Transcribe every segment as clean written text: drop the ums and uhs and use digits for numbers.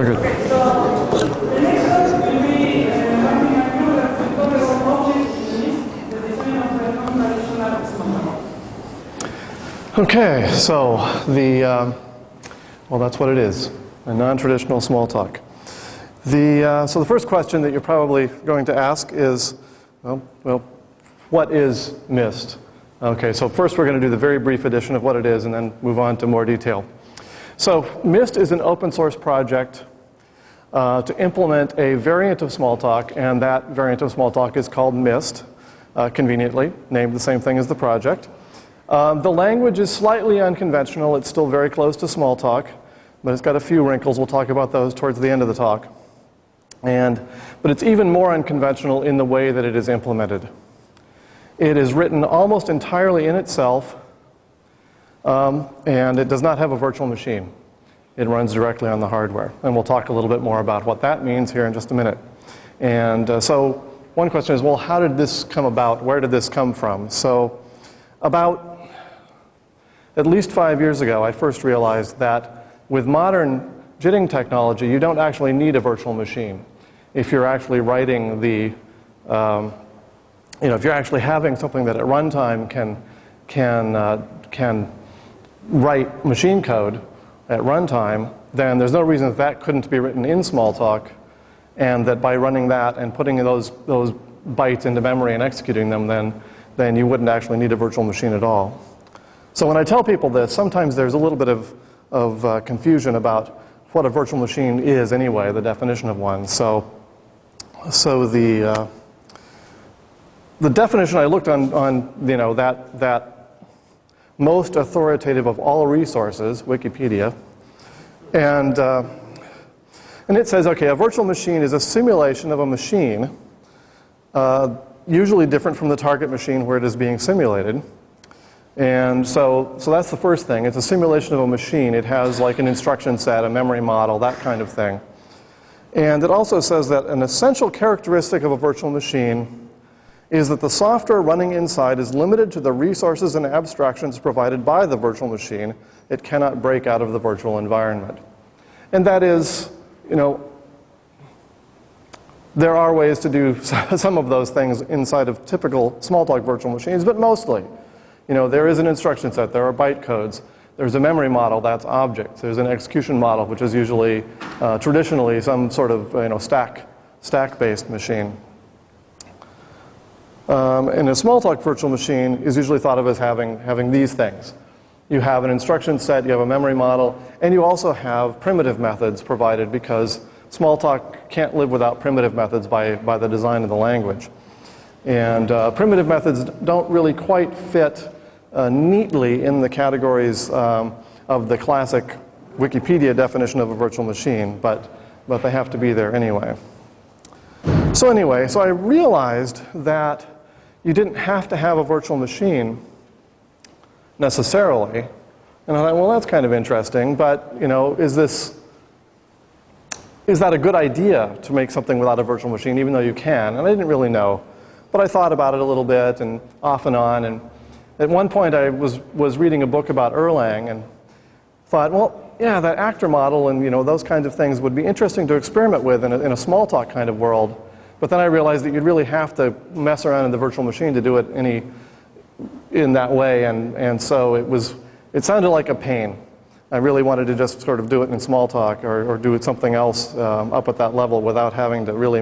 good. Okay, so the next step will be having a view that the total object is the design of the non-traditional small talk. Okay, so well, that's what it is, a non-traditional small talk. So the first question that you're probably going to ask is, well, what is MIST? Okay, so first we're going to do the very brief edition of what it is and then move on to more detail. So MIST is an open source project to implement a variant of Smalltalk, and that variant of Smalltalk is called MIST, conveniently named the same thing as the project. The language is slightly unconventional. It's still very close to Smalltalk, but it's got a few wrinkles. We'll talk about those towards the end of the talk. But it's even more unconventional in the way that it is implemented. It is written almost entirely in itself, and it does not have a virtual machine. It runs directly on the hardware. And we'll talk a little bit more about what that means here in just a minute. And so one question is, well, how did this come about? Where did this come from? So about at least 5 years ago, I first realized that with modern JITting technology, you don't actually need a virtual machine. If you're actually writing the, if you're actually having something that at runtime can write machine code at runtime, then there's no reason that that couldn't be written in Smalltalk, and that by running that and putting those bytes into memory and executing them, then you wouldn't actually need a virtual machine at all. So when I tell people this, sometimes there's a little bit of confusion about what a virtual machine is anyway, the definition of one. So the definition I looked on that most authoritative of all resources, Wikipedia, and it says, okay, a virtual machine is a simulation of a machine, usually different from the target machine where it is being simulated. And so that's the first thing. It's a simulation of a machine. It has like an instruction set, a memory model, that kind of thing. And it also says that an essential characteristic of a virtual machine is that the software running inside is limited to the resources and abstractions provided by the virtual machine. It cannot break out of the virtual environment. And that is, there are ways to do some of those things inside of typical Smalltalk virtual machines, but mostly. There is an instruction set, there are byte codes, there's a memory model, that's objects, there's an execution model, which is usually, traditionally, some sort of stack-based machine. And a Smalltalk virtual machine is usually thought of as having these things. You have an instruction set, you have a memory model, and you also have primitive methods provided because Smalltalk can't live without primitive methods by the design of the language. And primitive methods don't really quite fit neatly in the categories of the classic Wikipedia definition of a virtual machine, but they have to be there anyway. So I realized that you didn't have to have a virtual machine necessarily. And I thought, well, that's kind of interesting, but is that a good idea to make something without a virtual machine, even though you can? And I didn't really know. But I thought about it a little bit, and off and on. And at one point, I was reading a book about Erlang, and thought, well, yeah, that actor model and those kinds of things would be interesting to experiment with in a Smalltalk kind of world. But then I realized that you'd really have to mess around in the virtual machine to do it in that way, and so it sounded like a pain. I really wanted to just sort of do it in Smalltalk or do it something else up at that level without having to really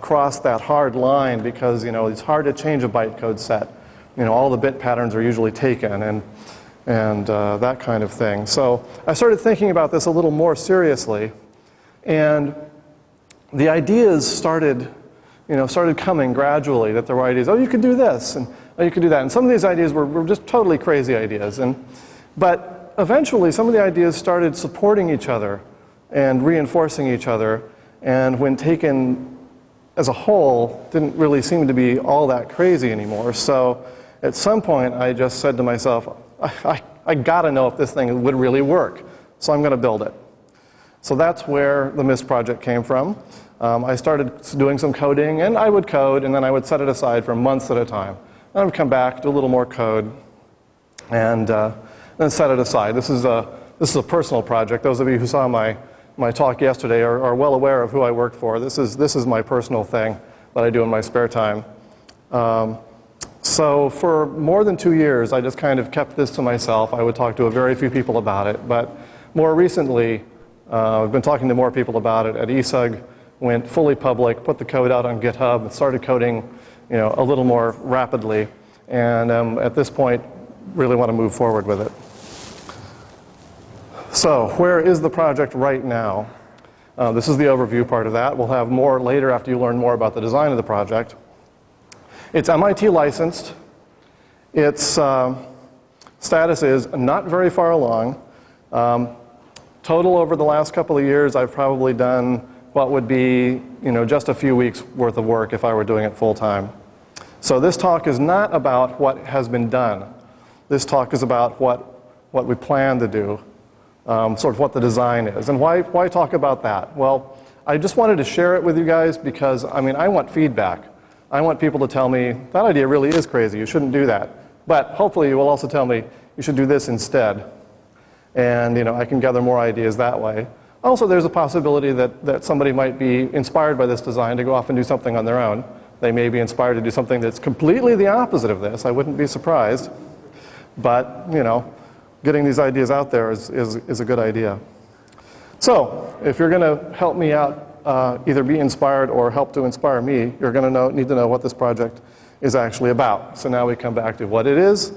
cross that hard line, because it's hard to change a bytecode set. All the bit patterns are usually taken and that kind of thing. So I started thinking about this a little more seriously, and the ideas started coming gradually. That there were ideas, oh, you could do this, and oh, you could do that. And some of these ideas were just totally crazy ideas. But eventually, some of the ideas started supporting each other and reinforcing each other, and when taken as a whole, didn't really seem to be all that crazy anymore. So at some point, I just said to myself, I gotta know if this thing would really work, so I'm gonna build it. So that's where the MIST project came from. I started doing some coding, and I would code, and then I would set it aside for months at a time. And I would come back, do a little more code, and then set it aside. This is a personal project. Those of you who saw my my talk yesterday are well aware of who I work for. This is my personal thing that I do in my spare time. So for more than 2 years, I just kind of kept this to myself. I would talk to a very few people about it. But more recently, I've been talking to more people about it at ESUG, went fully public, put the code out on GitHub, and started coding a little more rapidly. And at this point, really want to move forward with it. So where is the project right now? This is the overview part of that. We'll have more later after you learn more about the design of the project. It's MIT licensed. Its status is not very far along. Total over the last couple of years, I've probably done what would be just a few weeks worth of work if I were doing it full time. So this talk is not about what has been done. This talk is about what we plan to do, sort of what the design is. And why talk about that? Well, I just wanted to share it with you guys because, I want feedback. I want people to tell me, that idea really is crazy, you shouldn't do that. But hopefully you will also tell me, you should do this instead. And I can gather more ideas that way. Also, there's a possibility that somebody might be inspired by this design to go off and do something on their own. They may be inspired to do something that's completely the opposite of this. I wouldn't be surprised. But, getting these ideas out there is a good idea. So, if you're going to help me out, either be inspired or help to inspire me, you're going to need to know what this project is actually about. So now we come back to what it is,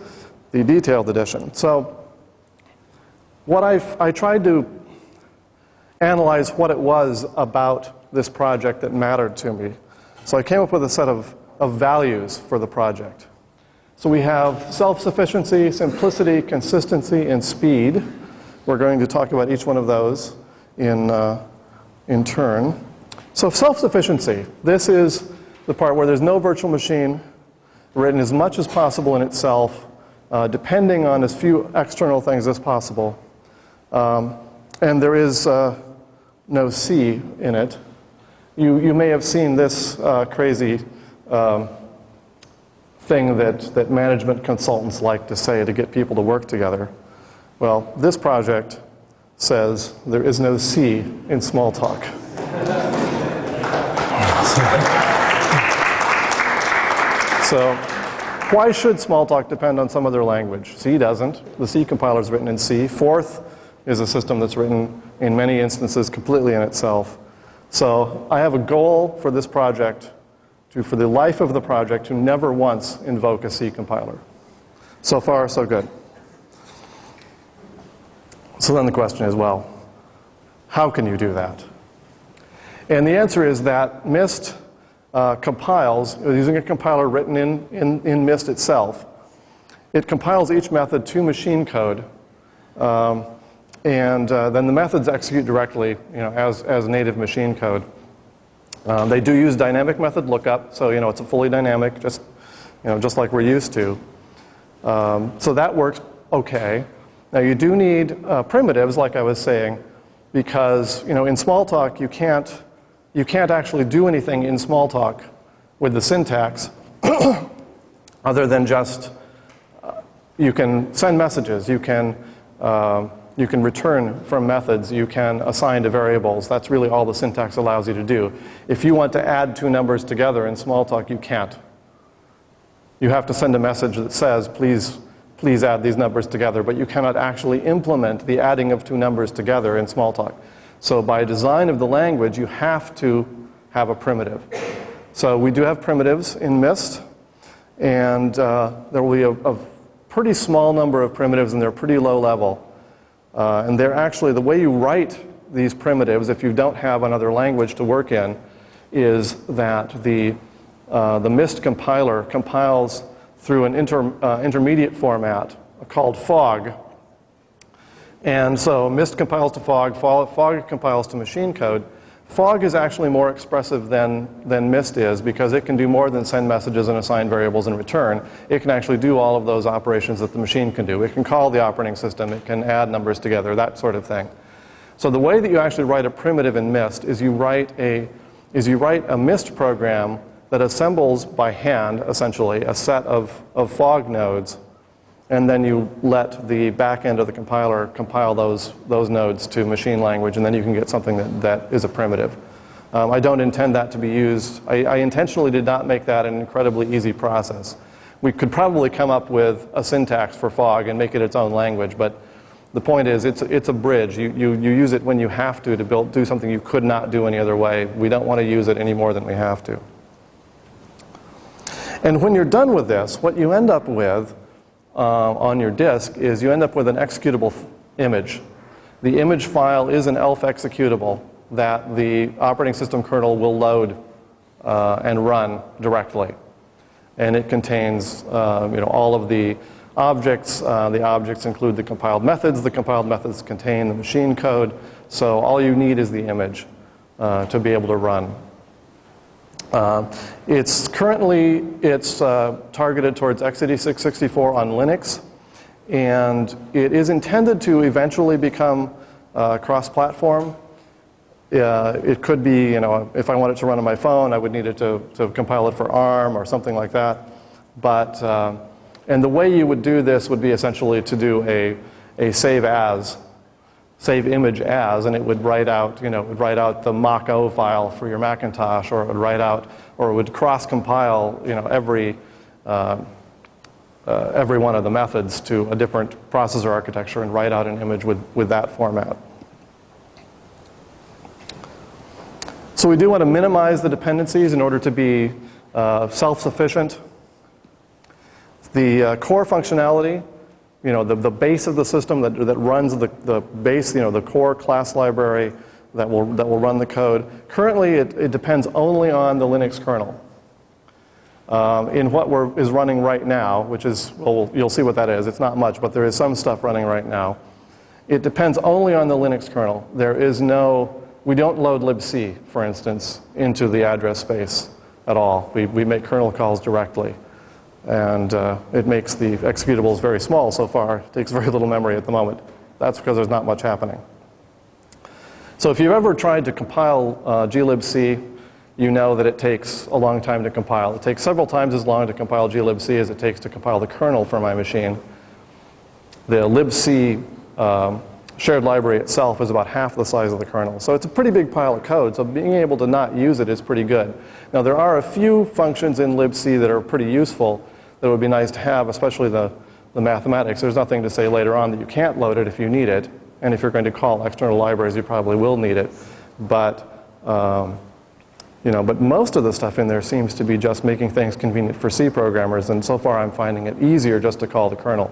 the detailed edition. So, I tried to analyze what it was about this project that mattered to me. So I came up with a set of values for the project. So we have self-sufficiency, simplicity, consistency, and speed. We're going to talk about each one of those in turn. So self-sufficiency, this is the part where there's no virtual machine, written as much as possible in itself, depending on as few external things as possible. And there is no C in it. You may have seen this crazy thing that management consultants like to say to get people to work together. Well, this project says there is no C in Smalltalk. So why should Smalltalk depend on some other language? C doesn't. The C compiler is written in C. Forth is a system that's written in many instances completely in itself. So I have a goal for this project, for the life of the project, to never once invoke a C compiler. So far, so good. So then the question is, well, how can you do that? And the answer is that MIST compiles, using a compiler written in MIST itself, it compiles each method to machine code, and then the methods execute directly, as native machine code. They do use dynamic method lookup, so it's a fully dynamic, just like we're used to. So that works okay. Now you do need primitives, like I was saying, because in Smalltalk you can't actually do anything in Smalltalk with the syntax other than just you can send messages, you can return from methods, you can assign to variables. That's really all the syntax allows you to do. If you want to add two numbers together in Smalltalk, you can't. You have to send a message that says, please add these numbers together, but you cannot actually implement the adding of two numbers together in Smalltalk. So by design of the language, you have to have a primitive. So we do have primitives in MIST, and there will be a pretty small number of primitives, and they're pretty low level. And they're actually, the way you write these primitives, if you don't have another language to work in, is that the MIST compiler compiles through an intermediate format called FOG. And so MIST compiles to FOG, FOG compiles to machine code. FOG is actually more expressive than MIST is because it can do more than send messages and assign variables and return. It can actually do all of those operations that the machine can do. It can call the operating system, it can add numbers together, that sort of thing. So the way that you actually write a primitive in MIST is you write a MIST program that assembles by hand, essentially, a set of FOG nodes and then you let the back end of the compiler compile those nodes to machine language, and then you can get something that is a primitive. I don't intend that to be used. I intentionally did not make that an incredibly easy process. We could probably come up with a syntax for fog and make it its own language, but the point is it's a bridge. You use it when you have to do something you could not do any other way. We don't want to use it any more than we have to. And when you're done with this, what you end up with on your disk is you end up with an executable image. The image file is an ELF executable that the operating system kernel will load and run directly. And it contains all of the objects. The objects include the compiled methods. The compiled methods contain the machine code. So all you need is the image to be able to run. It's targeted towards x86 64 on Linux, and it is intended to eventually become cross-platform. It could be, if I wanted to run on my phone, I would need it to compile it for ARM or something like that. But and the way you would do this would be essentially to do a save image as, and it would write out, the Mach-O file for your Macintosh, or it would write out, or it would cross-compile, every one of the methods to a different processor architecture and write out an image with that format. So we do want to minimize the dependencies in order to be self-sufficient. The core functionality, the base of the system that runs the base, the core class library that will run the code. Currently, it depends only on the Linux kernel. In what is running right now, which is, well, you'll see what that is. It's not much, but there is some stuff running right now. It depends only on the Linux kernel. We don't load libc, for instance, into the address space at all. We make kernel calls directly. And it makes the executables very small so far. It takes very little memory at the moment. That's because there's not much happening. So if you've ever tried to compile glibc, you know that it takes a long time to compile. It takes several times as long to compile glibc as it takes to compile the kernel for my machine. The libc shared library itself is about half the size of the kernel. So it's a pretty big pile of code, so being able to not use it is pretty good. Now there are a few functions in libc that are pretty useful that would be nice to have, especially the mathematics. There's nothing to say later on that you can't load it if you need it, and if you're going to call external libraries, you probably will need it. But but most of the stuff in there seems to be just making things convenient for C programmers, and so far I'm finding it easier just to call the kernel.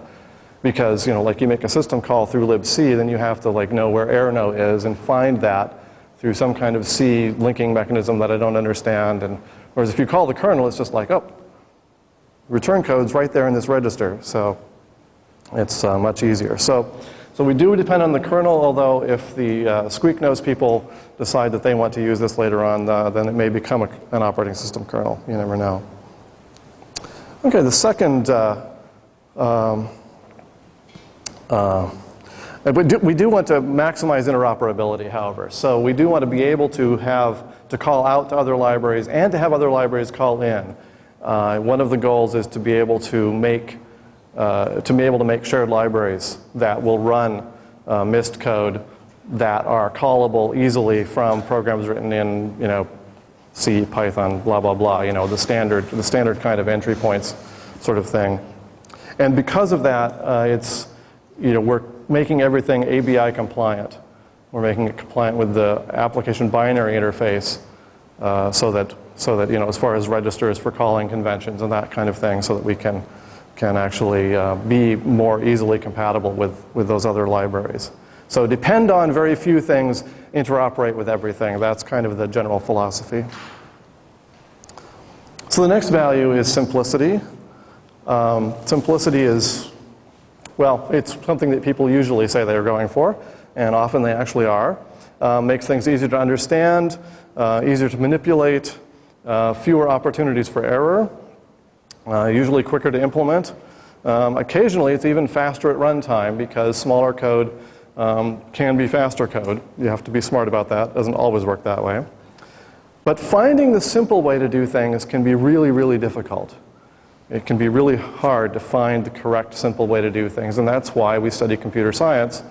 Because, like you make a system call through libc, then you have to know where errno is and find that through some kind of C linking mechanism that I don't understand. And whereas if you call the kernel, it's just like, oh, return code's right there in this register. So it's much easier. So we do depend on the kernel, although if the Squeak Nose people decide that they want to use this later on, then it may become an operating system kernel. You never know. Okay, the second we do want to maximize interoperability, however. So we do want to be able to call out to other libraries and to have other libraries call in. One of the goals is to be able to make shared libraries that will run MIST code that are callable easily from programs written in C, Python, blah blah blah. The standard kind of entry points sort of thing. And because of that, we're making everything ABI compliant. We're making it compliant with the application binary interface, so that as far as registers for calling conventions and that kind of thing, so that we can actually be more easily compatible with those other libraries. So depend on very few things, interoperate with everything. That's kind of the general philosophy. So the next value is simplicity. Simplicity is, well, it's something that people usually say they're going for, and often they actually are. Makes things easier to understand, easier to manipulate, fewer opportunities for error, usually quicker to implement. Occasionally, it's even faster at runtime because smaller code can be faster code. You have to be smart about that. It doesn't always work that way. But finding the simple way to do things can be really, really difficult. it can be really hard to find the correct, simple way to do things. And that's why we study computer science,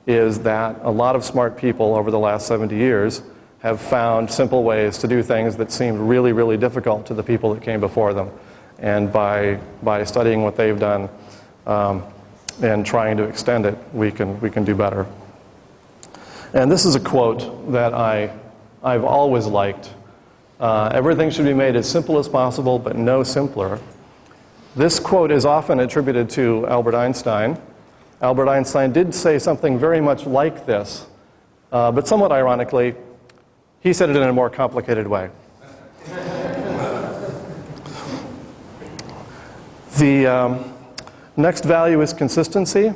is that a lot of smart people over the last 70 years have found simple ways to do things that seemed really, really difficult to the people that came before them. And by studying what they've done and trying to extend it, we can do better. And this is a quote that I've always liked. Everything should be made as simple as possible, but no simpler. This quote is often attributed to Albert Einstein. Albert Einstein did say something very much like this, but somewhat ironically, he said it in a more complicated way. The next value is consistency.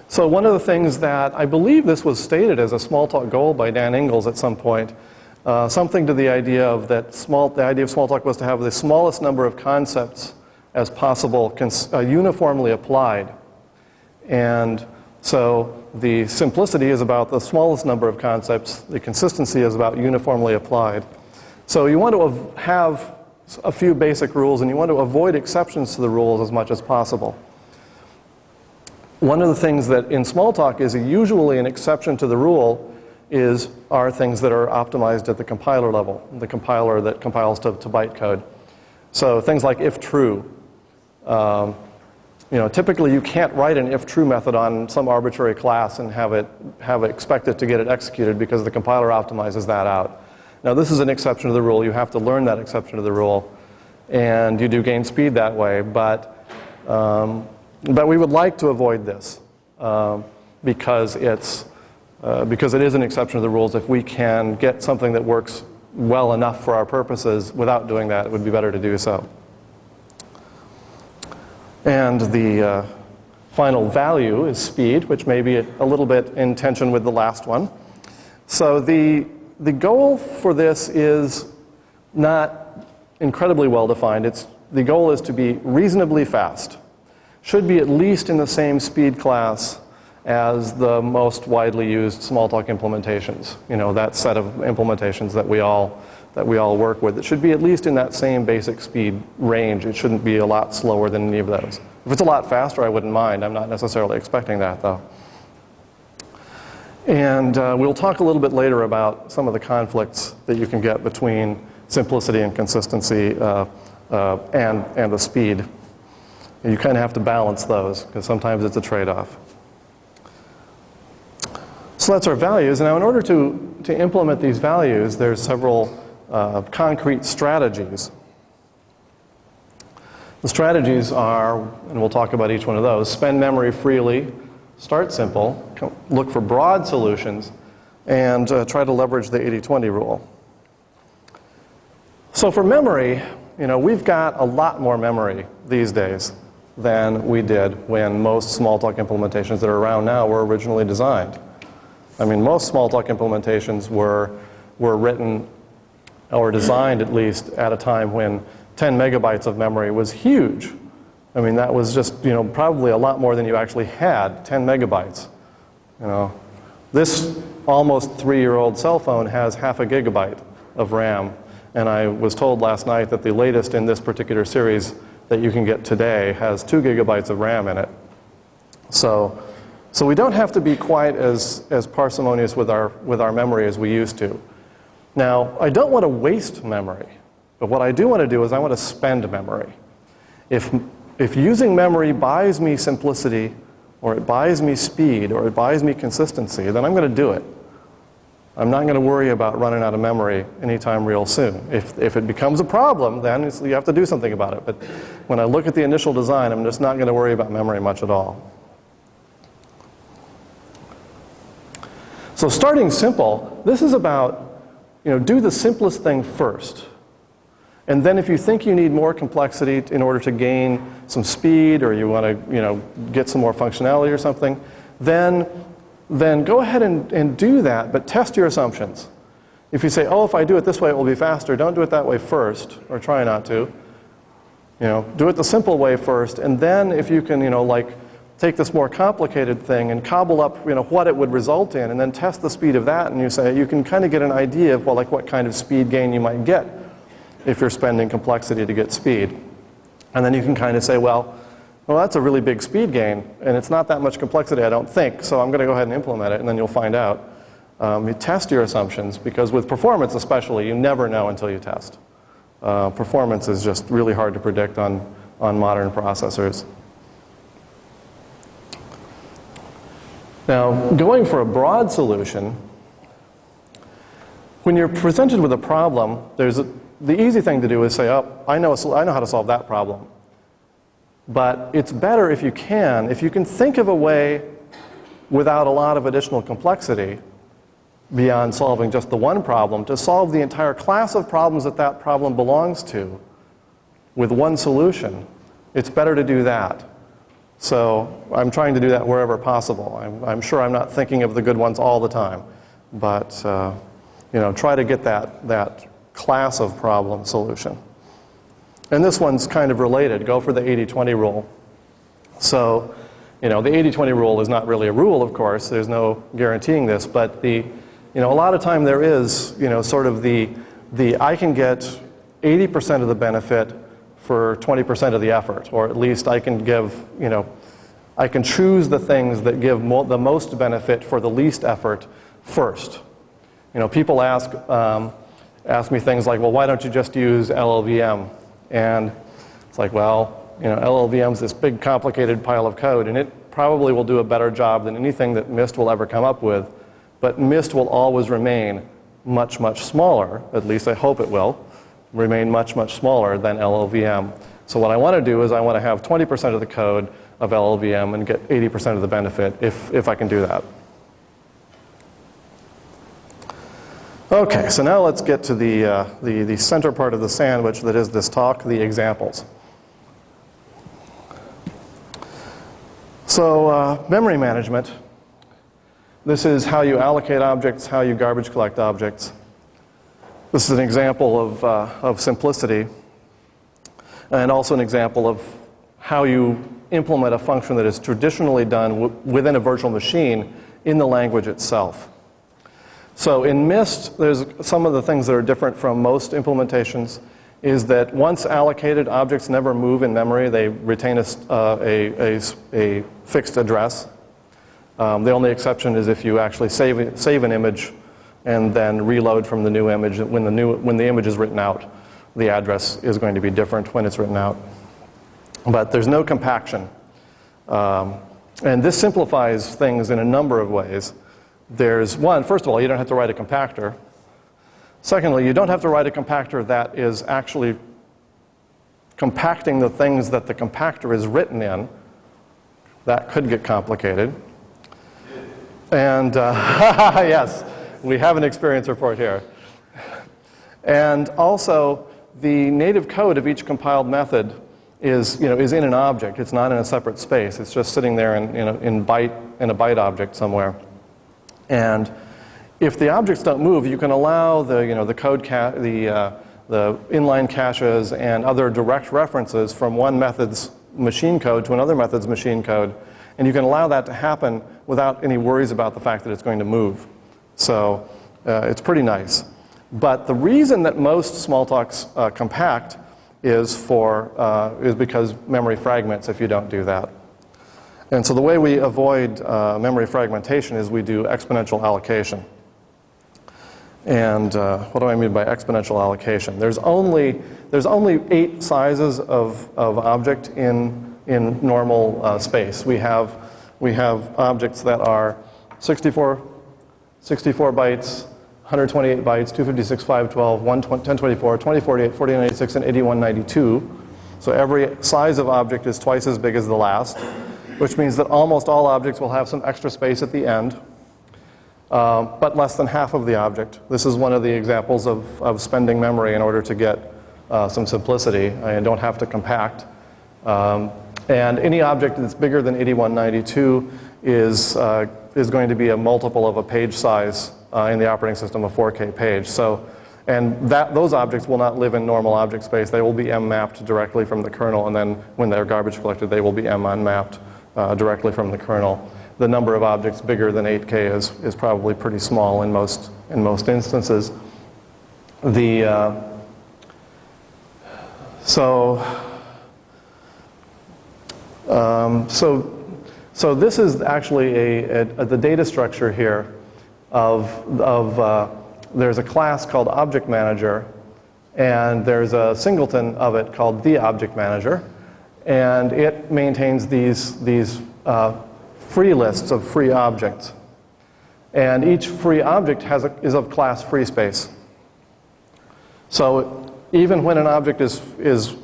So one of the things that I believe this was stated as a Smalltalk goal by Dan Ingalls at some point, something to the idea of that the idea of Smalltalk was to have the smallest number of concepts as possible uniformly applied. And so the simplicity is about the smallest number of concepts. The consistency is about uniformly applied. So you want to have a few basic rules, and you want to avoid exceptions to the rules as much as possible. One of the things that in Smalltalk is usually an exception to the rule are things that are optimized at the compiler level, the compiler that compiles to bytecode. So things like if true. Typically you can't write an if true method on some arbitrary class and expect it to get it executed because the compiler optimizes that out. Now this is an exception to the rule. You have to learn that exception to the rule, and you do gain speed that way. But we would like to avoid this because it is an exception to the rules. If we can get something that works well enough for our purposes without doing that, it would be better to do so. And the final value is speed, which may be a little bit in tension with the last one. So the goal for this is not incredibly well defined. The goal is to be reasonably fast. Should be at least in the same speed class as the most widely used Smalltalk implementations. That set of implementations that we all work with. It should be at least in that same basic speed range. It shouldn't be a lot slower than any of those. If it's a lot faster, I wouldn't mind. I'm not necessarily expecting that, though. And we'll talk a little bit later about some of the conflicts that you can get between simplicity and consistency and the speed. And you kind of have to balance those, because sometimes it's a trade-off. So that's our values. Now, in order to implement these values, there's several concrete strategies. The strategies are, and we'll talk about each one of those, spend memory freely, start simple, look for broad solutions, and try to leverage the 80-20 rule. So for memory, we've got a lot more memory these days than we did when most Smalltalk implementations that are around now were originally designed. I mean, most Smalltalk implementations were written or designed at least at a time when 10 megabytes of memory was huge. I mean, that was just, probably a lot more than you actually had, 10 megabytes. This almost 3-year-old cell phone has half a gigabyte of RAM. And I was told last night that the latest in this particular series that you can get today has 2 gigabytes of RAM in it. So we don't have to be quite as parsimonious with our memory as we used to. Now, I don't want to waste memory, but what I do want to do is I want to spend memory. If using memory buys me simplicity, or it buys me speed, or it buys me consistency, then I'm going to do it. I'm not going to worry about running out of memory anytime real soon. If it becomes a problem, then you have to do something about it. But when I look at the initial design, I'm just not going to worry about memory much at all. So starting simple, this is about, do the simplest thing first. And then if you think you need more complexity in order to gain some speed, or you want to, get some more functionality or something, then go ahead and do that, but test your assumptions. If you say, oh, if I do it this way, it will be faster, don't do it that way first, or try not to. Do it the simple way first, and then if you can, take this more complicated thing and cobble up, what it would result in, and then test the speed of that, and you can kind of get an idea of, what kind of speed gain you might get if you're spending complexity to get speed. And then you can kind of say, well, that's a really big speed gain, and it's not that much complexity, I don't think, so I'm going to go ahead and implement it, and then you'll find out. You test your assumptions, because with performance especially, you never know until you test. Performance is just really hard to predict on modern processors. Now, going for a broad solution, when you're presented with a problem, the easy thing to do is say, oh, I know how to solve that problem. But it's better if you can think of a way without a lot of additional complexity beyond solving just the one problem, to solve the entire class of problems that that problem belongs to with one solution. It's better to do that. So I'm trying to do that wherever possible. I'm sure I'm not thinking of the good ones all the time, but try to get that class of problem solution. And this one's kind of related. Go for the 80-20 rule. So, the 80-20 rule is not really a rule, of course. There's no guaranteeing this, but a lot of time there is, sort of the I can get 80% of the benefit for 20% of the effort, or at least I can give, I can choose the things that give the most benefit for the least effort first. People ask me things like, well, why don't you just use LLVM? And it's like, well, LLVM's this big complicated pile of code, and it probably will do a better job than anything that MIST will ever come up with. But MIST will always remain much, much smaller, at least I hope it will, remain much, much smaller than LLVM. So what I want to do is I want to have 20% of the code of LLVM and get 80% of the benefit if I can do that. Okay, so now let's get to the center part of the sandwich that is this talk, the examples. So memory management. This is how you allocate objects, how you garbage collect objects. This is an example of simplicity, and also an example of how you implement a function that is traditionally done within a virtual machine in the language itself. So in MIST, there's some of the things that are different from most implementations is that once allocated, objects never move in memory. They retain a fixed address. The only exception is if you actually save an image and then reload from the new image. When the image is written out, the address is going to be different when it's written out. But there's no compaction. And this simplifies things in a number of ways. There's one, first of all, you don't have to write a compactor. Secondly, you don't have to write a compactor that is actually compacting the things that the compactor is written in. That could get complicated. And yes, we have an experience report here. And also, the native code of each compiled method is in an object. It's not in a separate space. It's just sitting there in a byte object somewhere. And if the objects don't move, you can allow the inline caches and other direct references from one method's machine code to another method's machine code, and you can allow that to happen without any worries about the fact that it's going to move. So it's pretty nice. But the reason that most Smalltalks compact is because memory fragments if you don't do that. And so the way we avoid memory fragmentation is we do exponential allocation. And what do I mean by exponential allocation? There's only 8 sizes of object in normal space. We have objects that are 64 bytes, 128 bytes, 256, 512, 1024, 2048, 4986, and 8192. So every size of object is twice as big as the last, which means that almost all objects will have some extra space at the end, but less than half of the object. This is one of the examples of spending memory in order to get some simplicity. I don't have to compact. And any object that's bigger than 8192 is going to be a multiple of a page size in the operating system, a 4K page. So, and those objects will not live in normal object space. They will be M-mapped directly from the kernel, and then when they're garbage collected, they will be M-unmapped directly from the kernel. The number of objects bigger than 8K is probably pretty small in most instances. So this is actually the data structure here there's a class called Object Manager, and there's a singleton of it called the Object Manager, and it maintains these free lists of free objects. And each free object is of class free space. So even when an object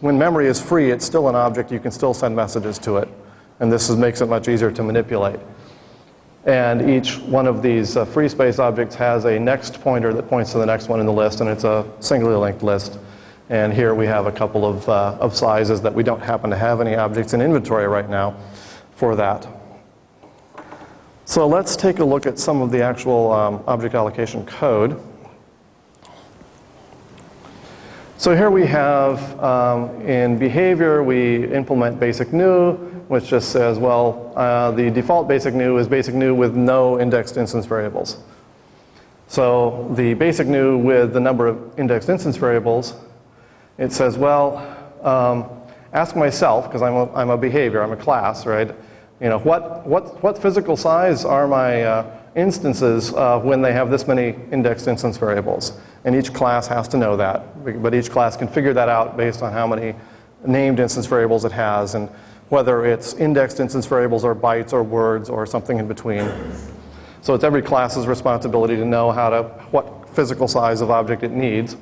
when memory is free, it's still an object. You can still send messages to it. And this makes it much easier to manipulate. And each one of these free space objects has a next pointer that points to the next one in the list, and it's a singly linked list. And here we have a couple of sizes that we don't happen to have any objects in inventory right now for that. So let's take a look at some of the actual object allocation code. So here we have, in behavior, we implement basic new, which just says, well, the default basic new is basic new with no indexed instance variables. So the basic new with the number of indexed instance variables, it says, well, ask myself, because I'm a behavior, I'm a class, right? You know, what physical size are my instances when they have this many indexed instance variables? And each class has to know that, but each class can figure that out based on how many named instance variables it has, and whether it's indexed instance variables or bytes or words or something in between. So it's every class's responsibility to know what physical size of object it needs.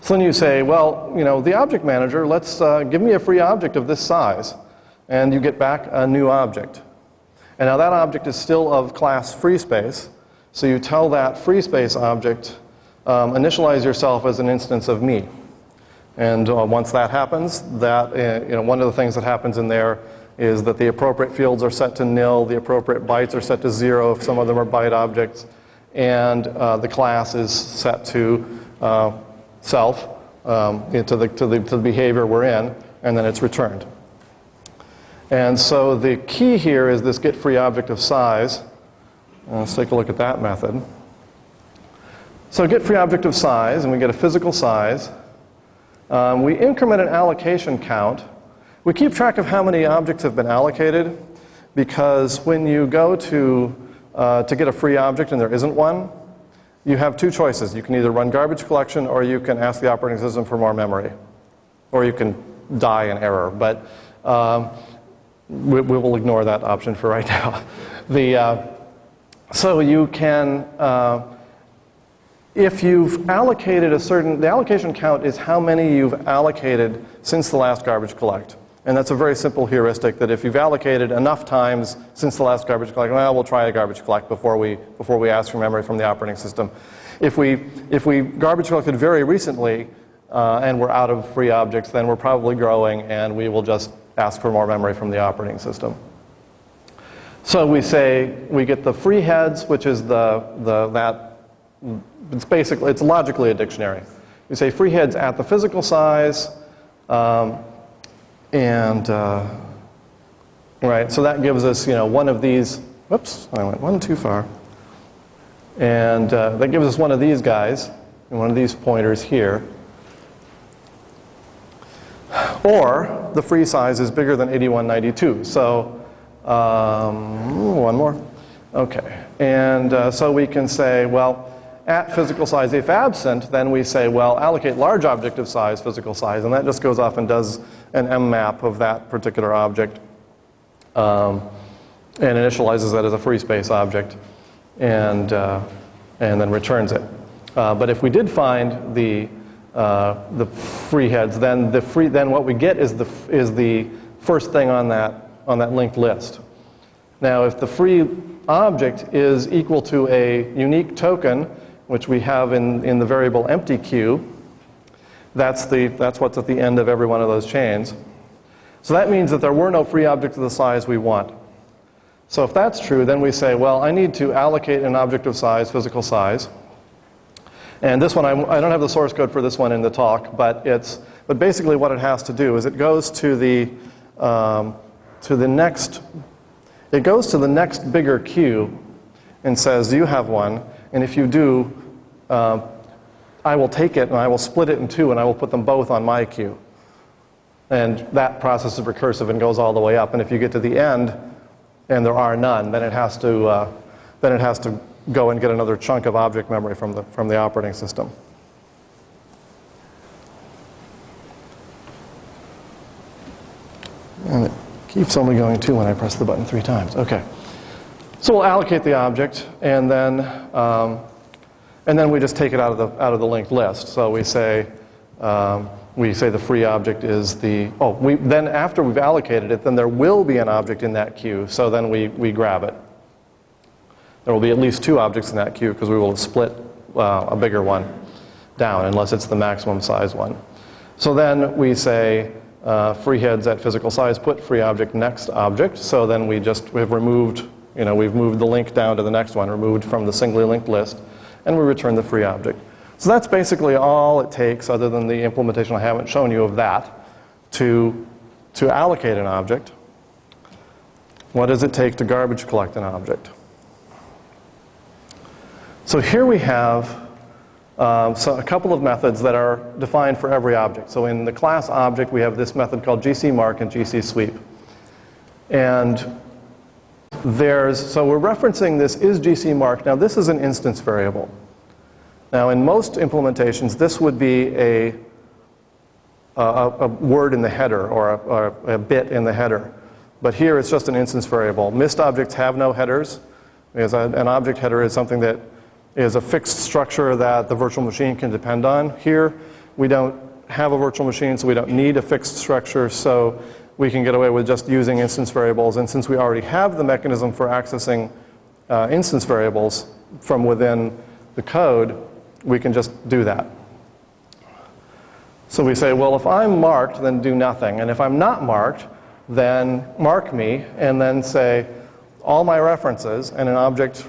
So then you say, well, you know, the object manager, let's give me a free object of this size. And you get back a new object. And now that object is still of class free space. So you tell that free space object, initialize yourself as an instance of me. And once that happens, one of the things that happens in there is that the appropriate fields are set to nil, the appropriate bytes are set to 0 if some of them are byte objects, and the class is set to self, to the behavior we're in, and then it's returned. And so the key here is this get free object of size. Let's take a look at that method. So get free object of size, and we get a physical size. We increment an allocation count. We keep track of how many objects have been allocated, because when you go to get a free object and there isn't one, you have two choices. You can either run garbage collection, or you can ask the operating system for more memory, or you can die in error. But we will ignore that option for right now. So you can, if you've allocated the allocation count is how many you've allocated since the last garbage collect. And that's a very simple heuristic that if you've allocated enough times since the last garbage collect, well, we'll try a garbage collect before we ask for memory from the operating system. If we garbage collected very recently and we're out of free objects, then we're probably growing, and we will just ask for more memory from the operating system. So we say we get the free heads, which is it's logically a dictionary. We say free heads at the physical size, right. So that gives us, one of these. Whoops, I went one too far. And that gives us one of these guys, and one of these pointers here. Or the free size is bigger than 8192. So one more. Okay. And so we can say, well, at physical size, if absent, then we say, well, allocate large object of size, physical size. And that just goes off and does an mmap of that particular object and initializes that as a free space object and then returns it. But if we did find the free heads, then what we get is the first thing on that linked list. Now, if the free object is equal to a unique token, which we have in the variable empty queue, that's what's at the end of every one of those chains. So that means that there were no free objects of the size we want. So if that's true, then we say, well, I need to allocate an object of size, physical size. And this one, I don't have the source code for this one in the talk, but basically what it has to do is it goes to the next bigger queue and says, you have one, and if you do, I will take it and I will split it in two and I will put them both on my queue. And that process is recursive and goes all the way up. And if you get to the end and there are none, then it has to go and get another chunk of object memory from the operating system. And it keeps only going 2 when I press the button 3 times. Okay. So we'll allocate the object, and then we just take it out of the linked list. So we say the free object is the, then after we've allocated it, then there will be an object in that queue, so then we grab it. There will be at least 2 objects in that queue because we will split a bigger one down unless it's the maximum size one. So then we say free heads at physical size, put free object next object. So then we've removed, we've moved the link down to the next one, removed from the singly linked list, and we return the free object. So that's basically all it takes, other than the implementation I haven't shown you of that, to allocate an object. What does it take to garbage collect an object? So here we have a couple of methods that are defined for every object. So in the class object, we have this method called gcmark and gcsweep. And so we're referencing this is gcmark. Now this is an instance variable. Now in most implementations, this would be a word in the header or a bit in the header. But here it's just an instance variable. Mist objects have no headers, because an object header is something that is a fixed structure that the virtual machine can depend on. Here, we don't have a virtual machine, so we don't need a fixed structure, so we can get away with just using instance variables. And since we already have the mechanism for accessing instance variables from within the code, we can just do that. So we say, well, if I'm marked, then do nothing. And if I'm not marked, then mark me, and then say, all my references, and an object,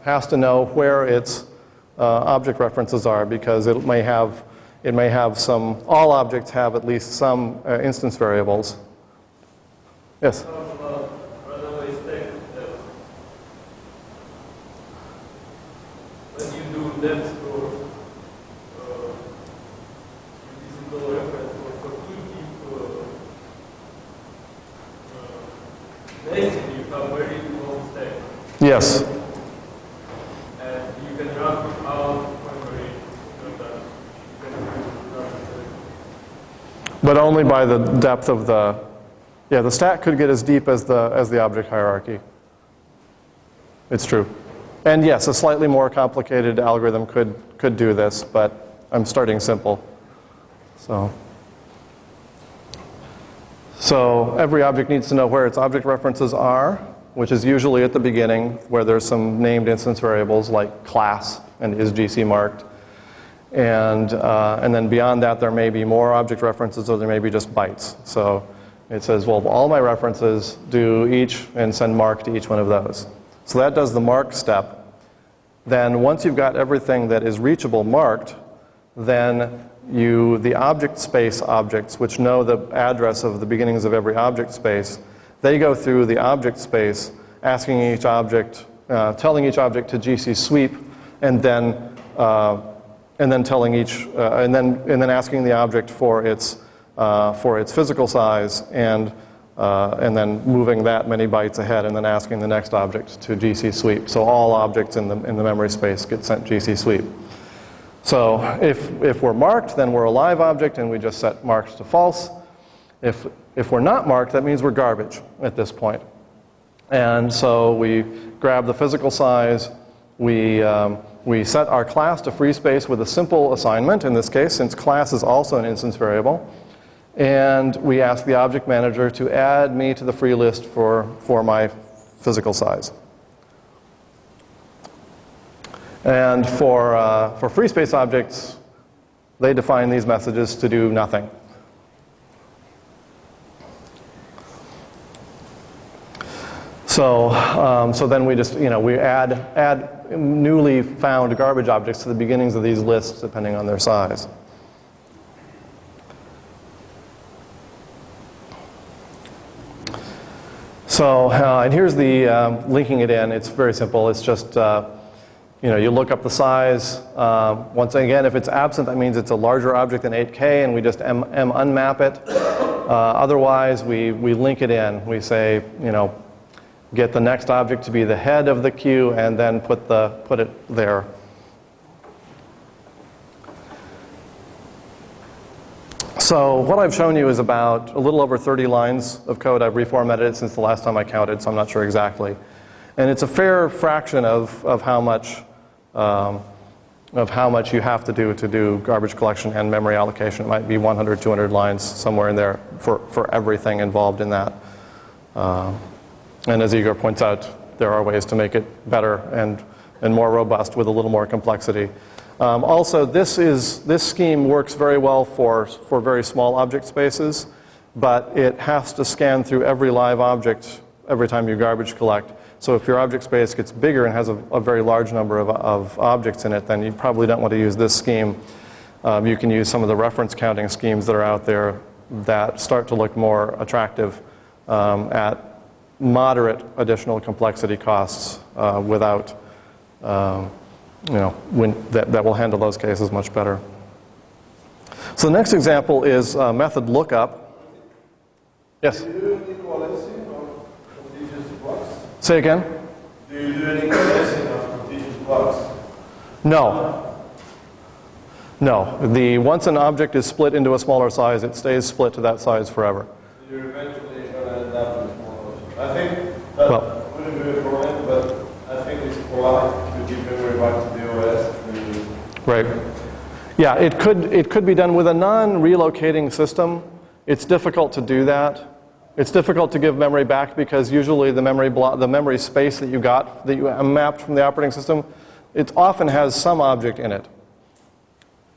has to know where its object references are, because it may have some. All objects have at least some instance variables. Yes. When you do depth store, using the reference for basically you have very long stack. Yes. And you can run without memory. But only by the depth of the. Yeah, the stack could get as deep as the object hierarchy. It's true. And yes, a slightly more complicated algorithm could do this, but I'm starting simple. So every object needs to know where its object references are, which is usually at the beginning, where there's some named instance variables like class and is GC marked. And then beyond that, there may be more object references, or there may be just bytes. So it says, well, all my references do each, and send mark to each one of those. So that does the mark step. Then once you've got everything that is reachable marked, then the object space objects, which know the address of the beginnings of every object space, they go through the object space, asking each object, telling each object to GC sweep, and then telling each, and then asking the object for its physical size, and then moving that many bytes ahead, and then asking the next object to GC sweep. So all objects in the memory space get sent GC sweep. So if we're marked, then we're a live object, and we just set marked to false. If we're not marked, that means we're garbage at this point. And so we grab the physical size. We set our class to free space with a simple assignment, in this case, since class is also an instance variable. And we ask the object manager to add me to the free list for my physical size. And for free space objects, they define these messages to do nothing. So then we just, we add newly found garbage objects to the beginnings of these lists, depending on their size. So, and here's the linking it in. It's very simple. It's just, you look up the size. Once again, if it's absent, that means it's a larger object than 8K, and we just unmap it. Otherwise, we link it in. We say, get the next object to be the head of the queue and then put it there. So what I've shown you is about a little over 30 lines of code. I've reformatted it since the last time I counted, so I'm not sure exactly. And it's a fair fraction of how much you have to do garbage collection and memory allocation. It might be 100, 200 lines, somewhere in there for everything involved in that. And as Igor points out, there are ways to make it better and more robust with a little more complexity. Also, this scheme works very well for very small object spaces, but it has to scan through every live object every time you garbage collect. So if your object space gets bigger and has a very large number of objects in it, then you probably don't want to use this scheme. You can use some of the reference counting schemes that are out there that start to look more attractive at moderate additional complexity costs without, that will handle those cases much better. So the next example is method lookup. Yes? Do you do any coalescing of contiguous blocks? Say again? Do you do any coalescing of contiguous blocks? No. No. Once an object is split into a smaller size, it stays split to that size forever. So you're eventually going to end up with a smaller size. I think that wouldn't be a problem, but I think it's polite to give memory back to the OS. Right. Yeah, it could be done with a non-relocating system. It's difficult to do that. It's difficult to give memory back because usually the memory space that you mapped from the operating system, it often has some object in it.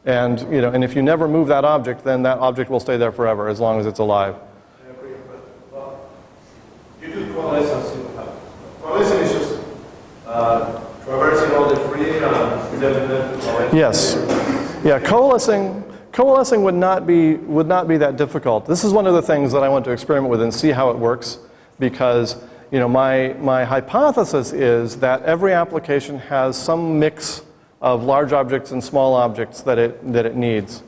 And and if you never move that object, then that object will stay there forever as long as it's alive. I agree, but you do coalescing. Coalescing is just traversing all the free and indefinite. Yes. Yeah, coalescing would not be that difficult. This is one of the things that I want to experiment with and see how it works, because my hypothesis is that every application has some mix of large objects and small objects that it needs,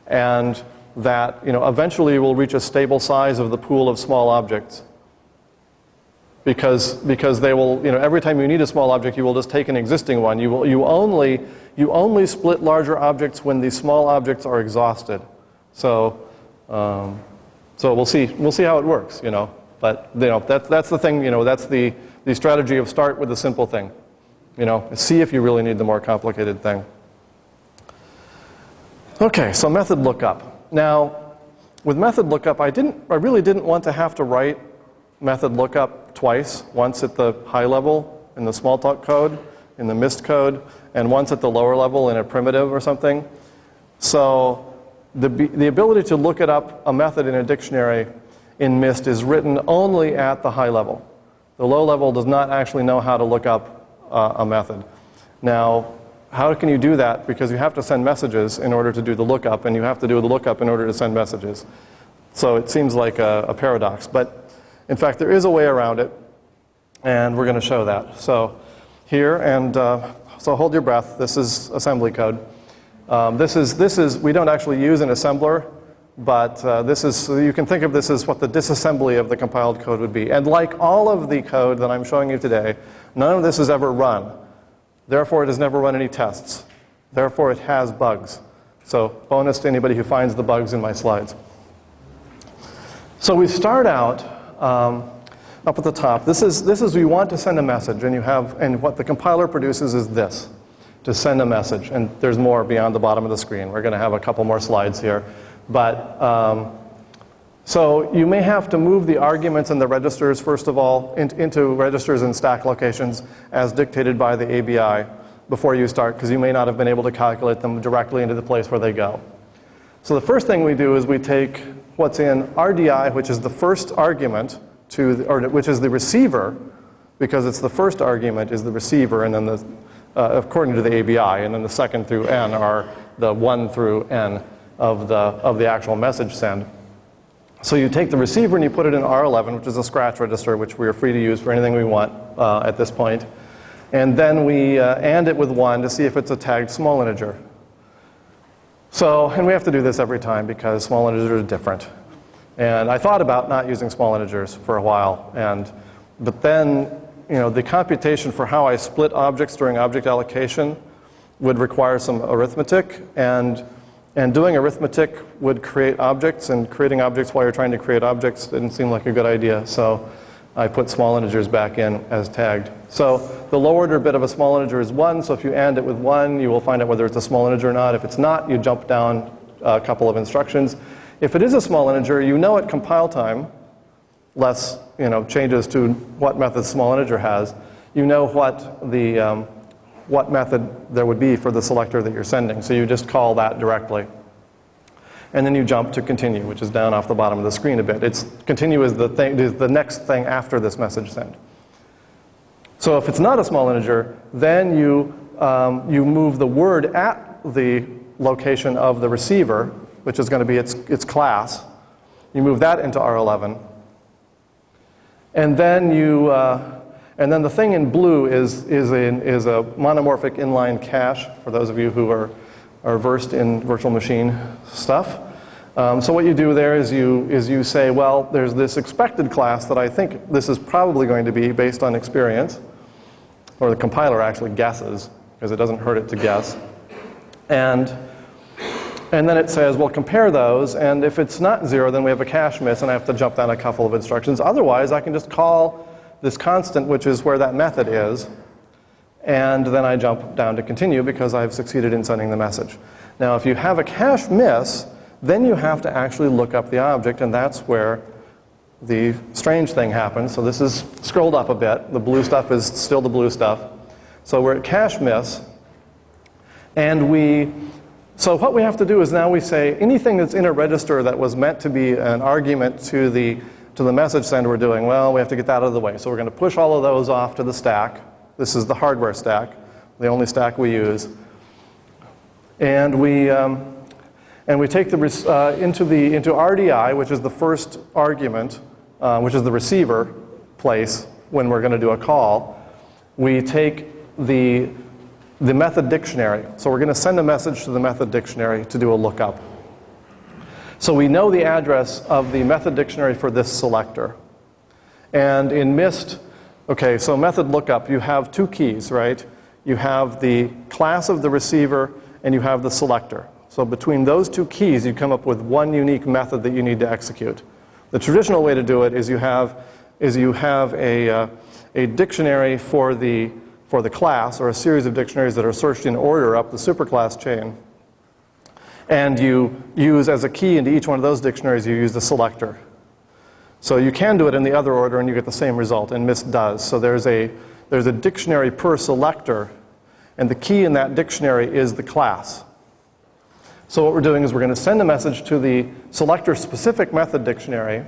and that eventually we'll reach a stable size of the pool of small objects. Because they will, every time you need a small object, you will just take an existing one. You only split larger objects when these small objects are exhausted. So we'll see how it works, But that's the thing, that's the strategy of start with the simple thing. See if you really need the more complicated thing. Okay, so method lookup. Now, with method lookup, I really didn't want to have to write method lookup twice, once at the high level in the Smalltalk code, in the MIST code, and once at the lower level in a primitive or something. So the ability to look up a method in a dictionary in MIST is written only at the high level. The low level does not actually know how to look up a method. Now, how can you do that? Because you have to send messages in order to do the lookup, and you have to do the lookup in order to send messages. So it seems like a paradox, but in fact, there is a way around it, and we're going to show that. So here, and so hold your breath. This is assembly code. This is we don't actually use an assembler, but so you can think of this as what the disassembly of the compiled code would be. And like all of the code that I'm showing you today, none of this is ever run. Therefore, it has never run any tests. Therefore, it has bugs. So bonus to anybody who finds the bugs in my slides. So we start out up at the top. This is we want to send a message, and what the compiler produces is this, to send a message. And there's more beyond the bottom of the screen. We're going to have a couple more slides here. But so you may have to move the arguments and the registers, first of all, into registers and stack locations as dictated by the ABI before you start, because you may not have been able to calculate them directly into the place where they go. So the first thing we do is we take what's in RDI, which is the first argument, which is the receiver, because it's the first argument is the receiver, and then according to the ABI, and then the second through N are the 1 through N of the actual message send. So you take the receiver and you put it in R11, which is a scratch register, which we are free to use for anything we want at this point. And then we AND it with 1 to see if it's a tagged small integer. So, and we have to do this every time because small integers are different. And I thought about not using small integers for a while, but then the computation for how I split objects during object allocation would require some arithmetic, and doing arithmetic would create objects, and creating objects while you're trying to create objects didn't seem like a good idea, so I put small integers back in as tagged. So the low order bit of a small integer is 1, so if you AND it with 1, you will find out whether it's a small integer or not. If it's not, you jump down a couple of instructions. If it is a small integer, you know at compile time, less changes to what method small integer has, you know what method there would be for the selector that you're sending. So you just call that directly. And then you jump to continue, which is down off the bottom of the screen a bit. Continue is the next thing after this message send. So if it's not a small integer, then you move the word at the location of the receiver, which is going to be its class. You move that into R11. And then the thing in blue is a monomorphic inline cache, for those of you who are versed in virtual machine stuff. So what you do there is you say, well, there's this expected class that I think this is probably going to be based on experience, or the compiler actually guesses, because it doesn't hurt it to guess. And then it says, well, compare those, and if it's not 0, then we have a cache miss, and I have to jump down a couple of instructions. Otherwise, I can just call this constant, which is where that method is, and then I jump down to continue because I've succeeded in sending the message. Now, if you have a cache miss, then you have to actually look up the object, and that's where the strange thing happens. So this is scrolled up a bit. The blue stuff is still the blue stuff. So we're at cache miss, and so what we have to do is now we say anything that's in a register that was meant to be an argument to the message send we're doing, well, we have to get that out of the way. So we're going to push all of those off to the stack. This is the hardware stack, the only stack we use. And we take into RDI, which is the first argument, which is the receiver place when we're going to do a call. We take the method dictionary. So we're going to send a message to the method dictionary to do a lookup. So we know the address of the method dictionary for this selector. And in MIST, okay, so method lookup, you have two keys, right? You have the class of the receiver, and you have the selector. So between those two keys, you come up with one unique method that you need to execute. The traditional way to do it is you have a dictionary for the class, or a series of dictionaries that are searched in order up the superclass chain. And you use as a key into each one of those dictionaries, you use the selector. So you can do it in the other order and you get the same result, and MIST does. So there's a dictionary per selector, and the key in that dictionary is the class. So what we're doing is we're going to send a message to the selector-specific method dictionary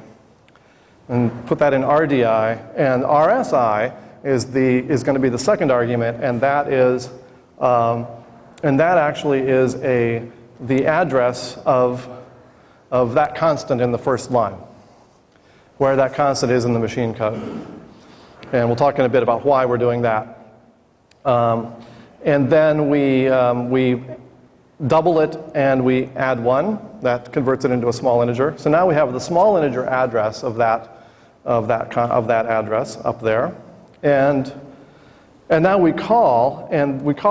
and put that in RDI, and RSI is going to be the second argument, and that actually is the address of that constant in the first line, where that constant is in the machine code. And we'll talk in a bit about why we're doing that. And then we double it and we add 1. That converts it into a small integer. So now we have the small integer address of that address up there. And now we call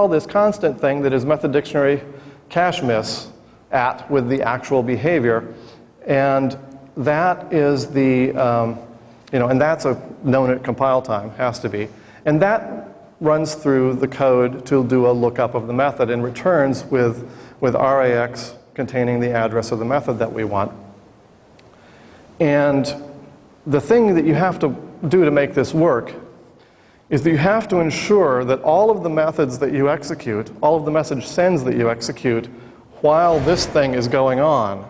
this constant thing that is method dictionary cache miss at with the actual behavior, and that is and that's known at compile time, has to be, and that runs through the code to do a lookup of the method and returns with RAX containing the address of the method that we want. And the thing that you have to do to make this work is that you have to ensure that all of the methods that you execute, all of the message sends that you execute while this thing is going on,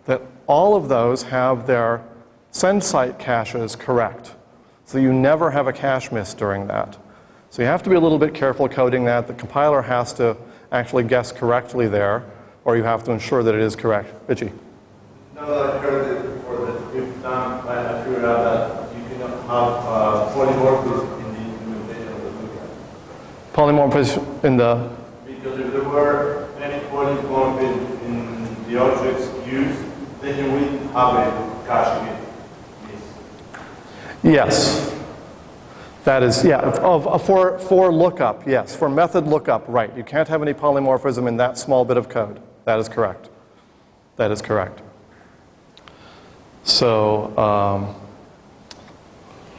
that all of those have their send site caches correct. So you never have a cache miss during that. So you have to be a little bit careful coding that. The compiler has to actually guess correctly there, or you have to ensure that it is correct. Richie? Now that I've heard it before, that we've done, I figured out that you cannot have polymorphism in the implementation of the lookup. Polymorphism in the? Because if there were any polymorphism in the objects used, then you wouldn't have a caching it. Yes. That is, yeah, for lookup, yes. For method lookup, right. You can't have any polymorphism in that small bit of code. That is correct. That is correct. So,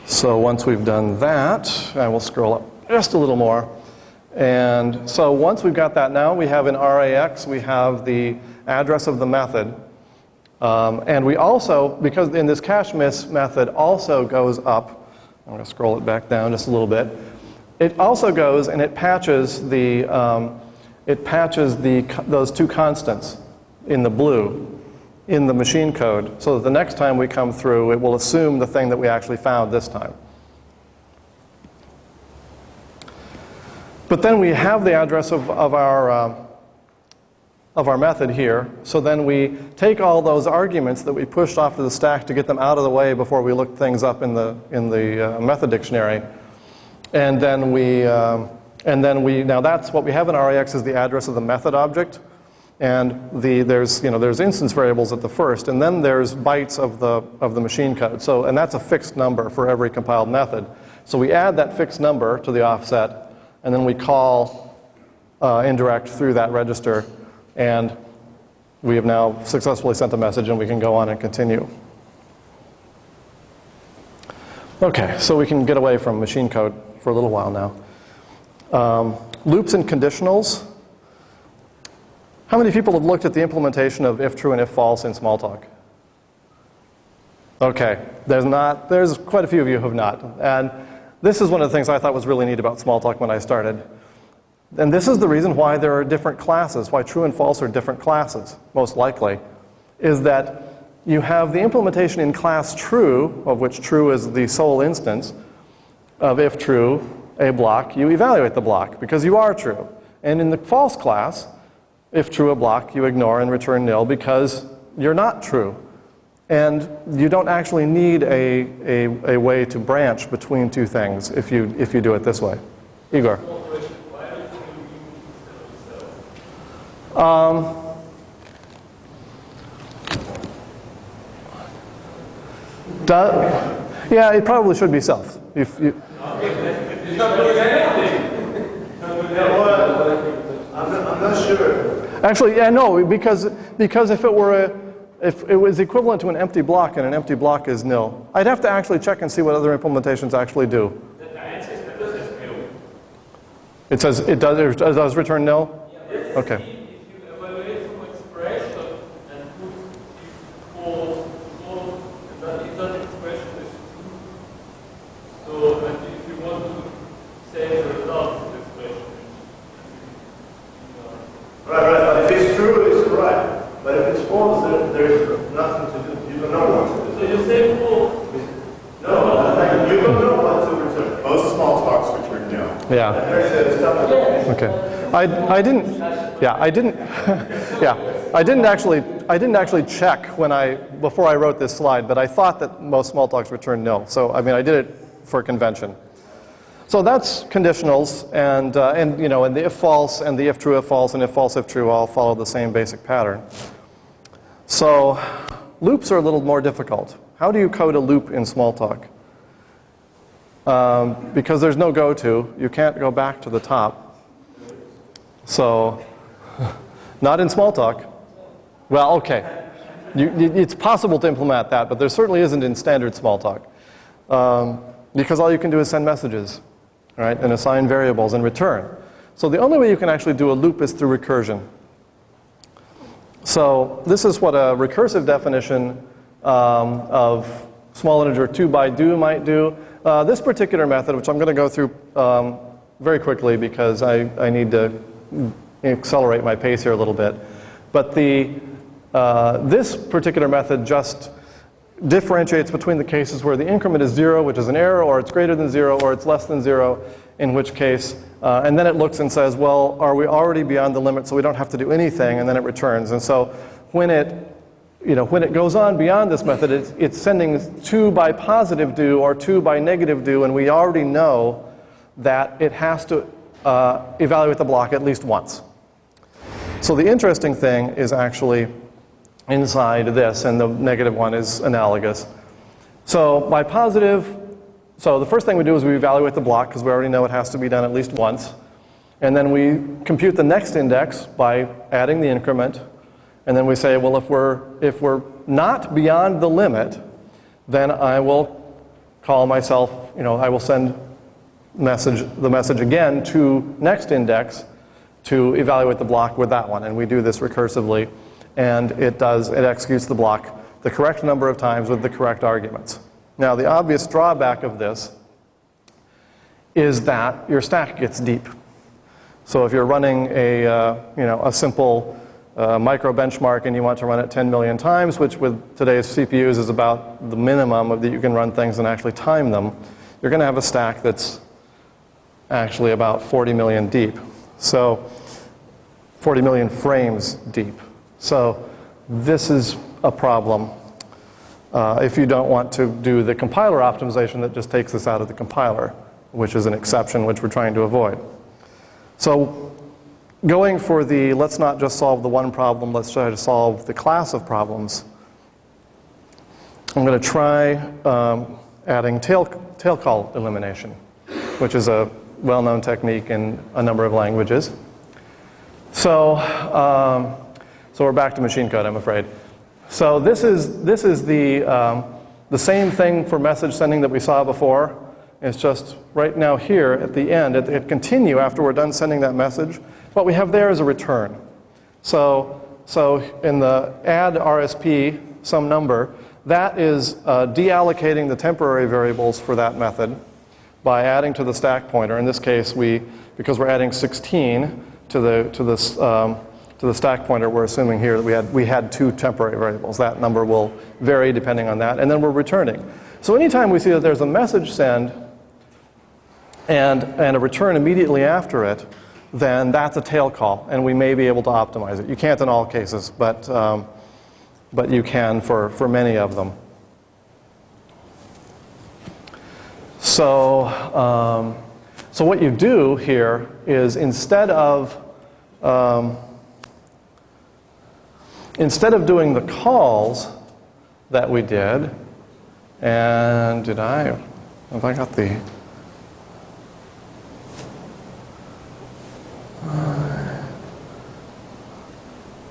so once we've done that, I will scroll up just a little more. And so once we've got that now, we have in RAX, we have the address of the method. And we also, because in this cache miss method also goes up, I'm going to scroll it back down just a little bit. It also goes and it patches those two constants in the blue in the machine code, so that the next time we come through, it will assume the thing that we actually found this time. But then we have the address of our method here, so then we take all those arguments that we pushed off to the stack to get them out of the way before we look things up in the method dictionary, and then now that's what we have in RAX is the address of the method object, and there's instance variables at the first, and then there's bytes of the machine code. So, and that's a fixed number for every compiled method. So we add that fixed number to the offset, and then we call indirect through that register. And we have now successfully sent a message, and we can go on and continue. Okay, so we can get away from machine code for a little while now. Loops and conditionals. How many people have looked at the implementation of if true and if false in Smalltalk? Okay, there's quite a few of you who have not. And this is one of the things I thought was really neat about Smalltalk when I started. And this is the reason why there are different classes, why true and false are different classes, most likely, is that you have the implementation in class true, of which true is the sole instance of if true, a block, you evaluate the block because you are true. And in the false class, if true a block, you ignore and return nil because you're not true. And you don't actually need a way to branch between two things if you do it this way. Igor. Yeah, it probably should be self. If you, I'm not sure. actually, yeah, no, because if it was equivalent to an empty block, and an empty block is nil, I'd have to actually check and see what other implementations actually do. It says it does return nil? Okay. Yeah. Okay. I didn't actually check before I wrote this slide, but I thought that most Smalltalks return nil. So I mean, I did it for convention. So that's conditionals, and the if false and the if true if false and if false if true all follow the same basic pattern. So loops are a little more difficult. How do you code a loop in Smalltalk? Because there's no go-to, you can't go back to the top. So, not in Smalltalk. Well, okay. It's possible to implement that, but there certainly isn't in standard Smalltalk. Because all you can do is send messages, right, and assign variables and return. So the only way you can actually do a loop is through recursion. So this is what a recursive definition of small integer 2 by do might do. This particular method, which I'm going to go through very quickly because I need to accelerate my pace here a little bit. But this particular method just differentiates between the cases where the increment is 0, which is an error, or it's greater than 0, or it's less than 0, in which case, and then it looks and says, well, are we already beyond the limit so we don't have to do anything, and then it returns. And so when it goes on beyond this method, it's sending 2 by positive do or 2 by negative do, and we already know that it has to evaluate the block at least once. So the interesting thing is actually inside this, and the negative one is analogous. So by positive, so the first thing we do is we evaluate the block, because we already know it has to be done at least once. And then we compute the next index by adding the increment. And then we say, well, if we're not beyond the limit, then I will call myself, I will send the message again to next index to evaluate the block with that one. And we do this recursively. And it executes the block the correct number of times with the correct arguments. Now, the obvious drawback of this is that your stack gets deep. So if you're running a simple micro benchmark and you want to run it 10 million times, which with today's CPUs is about the minimum that you can run things and actually time them, you're going to have a stack that's actually about 40 million deep. So 40 million frames deep. So this is a problem if you don't want to do the compiler optimization that just takes this out of the compiler, which is an exception which we're trying to avoid. So going for the let's not just solve the one problem, let's try to solve the class of problems, I'm going to try adding tail call elimination, which is a well-known technique in a number of languages. So we're back to machine code, I'm afraid. So this is the same thing for message sending that we saw before. It's just right now here at the end, at continue after we're done sending that message, what we have there is a return. So in the add RSP some number, that is deallocating the temporary variables for that method by adding to the stack pointer. In this case, because we're adding 16 to the stack pointer, we're assuming here that we had 2 temporary variables. That number will vary depending on that, and then we're returning. So anytime we see that there's a message send and a return immediately after it, then that's a tail call, and we may be able to optimize it. You can't in all cases, but you can for many of them. So what you do here is instead of doing the calls that we did, and have I got the,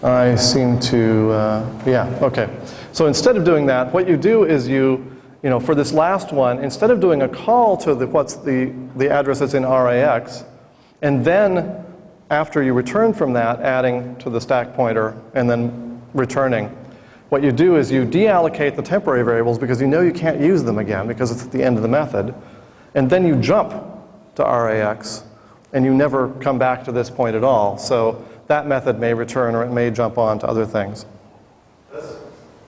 I seem to, yeah, okay. So instead of doing that, what you do is for this last one, instead of doing a call to the address that's in RAX, and then after you return from that, adding to the stack pointer and then returning, what you do is you deallocate the temporary variables because you know you can't use them again because it's at the end of the method, and then you jump to RAX, and you never come back to this point at all. So that method may return or it may jump on to other things. That's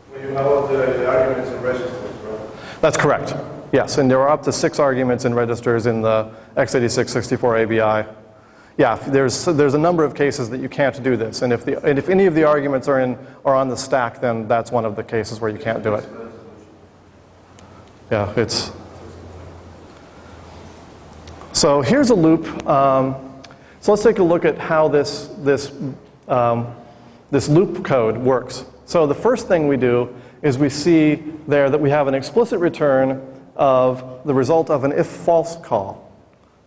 when you have all the arguments and registers, right? That's correct. Yes, and there are up to 6 arguments and registers in the x86-64 ABI. Yeah, there's a number of cases that you can't do this, and if any of the arguments are on the stack, then that's one of the cases where you can't do it. Yeah, it's. So here's a loop. So let's take a look at how this loop code works. So the first thing we do is we see there that we have an explicit return of the result of an if false call.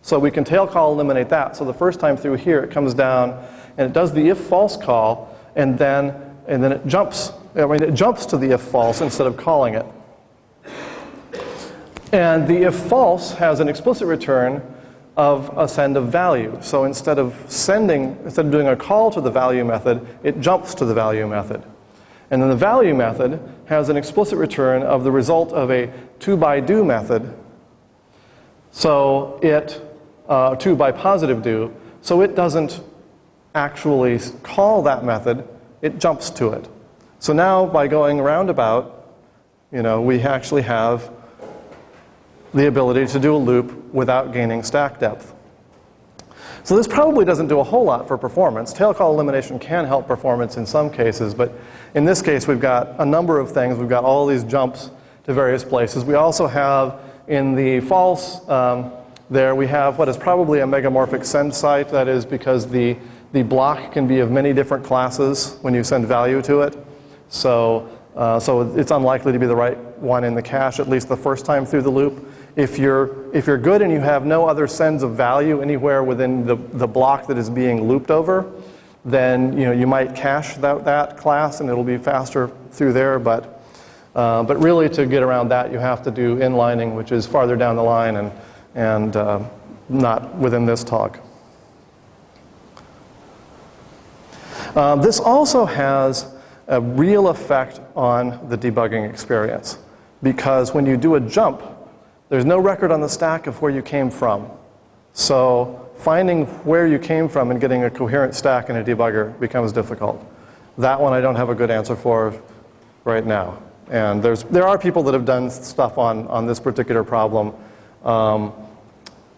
So we can tail call eliminate that. So the first time through here, it comes down and it does the if false call, and then it jumps. It jumps to the if false instead of calling it. And the if false has an explicit return of a send of value. So instead of doing a call to the value method, it jumps to the value method. And then the value method has an explicit return of the result of a to by do method. So to by positive do. So it doesn't actually call that method, it jumps to it. So now by going roundabout, we actually have the ability to do a loop without gaining stack depth. So this probably doesn't do a whole lot for performance. Tail call elimination can help performance in some cases, but in this case we've got a number of things. We've got all these jumps to various places. We also have in the false there we have what is probably a megamorphic send site. That is because the block can be of many different classes when you send value to it. So, so it's unlikely to be the right one in the cache, at least the first time through the loop. If you're good and you have no other sends of value anywhere within the block that is being looped over, then you might cache that class and it'll be faster through there. But really to get around that, you have to do inlining, which is farther down the line and not within this talk. This also has a real effect on the debugging experience, because when you do a jump, there's no record on the stack of where you came from. So finding where you came from and getting a coherent stack in a debugger becomes difficult. That one I don't have a good answer for right now. And there are people that have done stuff on this particular problem. I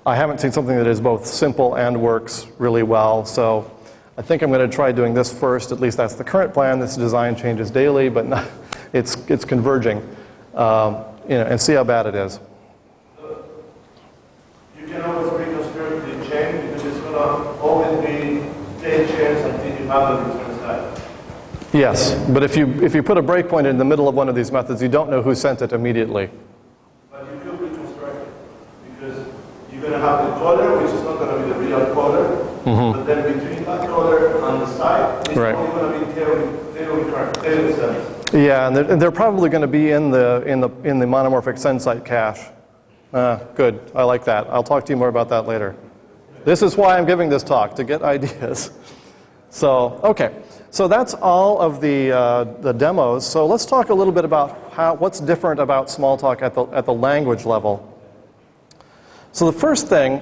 haven't seen something that is both simple and works really well. So I think I'm going to try doing this first. At least that's the current plan. This design changes daily, but not, it's converging, and see how bad it is. You can always reconstruct the chain because it's going to always be 10 chains until you have a return stack. Yes, but if you put a breakpoint in the middle of one of these methods, you don't know who sent it immediately. But you could reconstruct it because you're going to have the caller, which is not going to be the real caller. But then between that caller and the side, it's right. only going to be tail cells. Yeah, and they're probably going to be in the monomorphic send site cache. Good, I like that. I'll talk to you more about that later. This is why I'm giving this talk, to get ideas. So, okay, so that's all of the demos. So let's talk a little bit about what's different about Smalltalk at the language level. So the first thing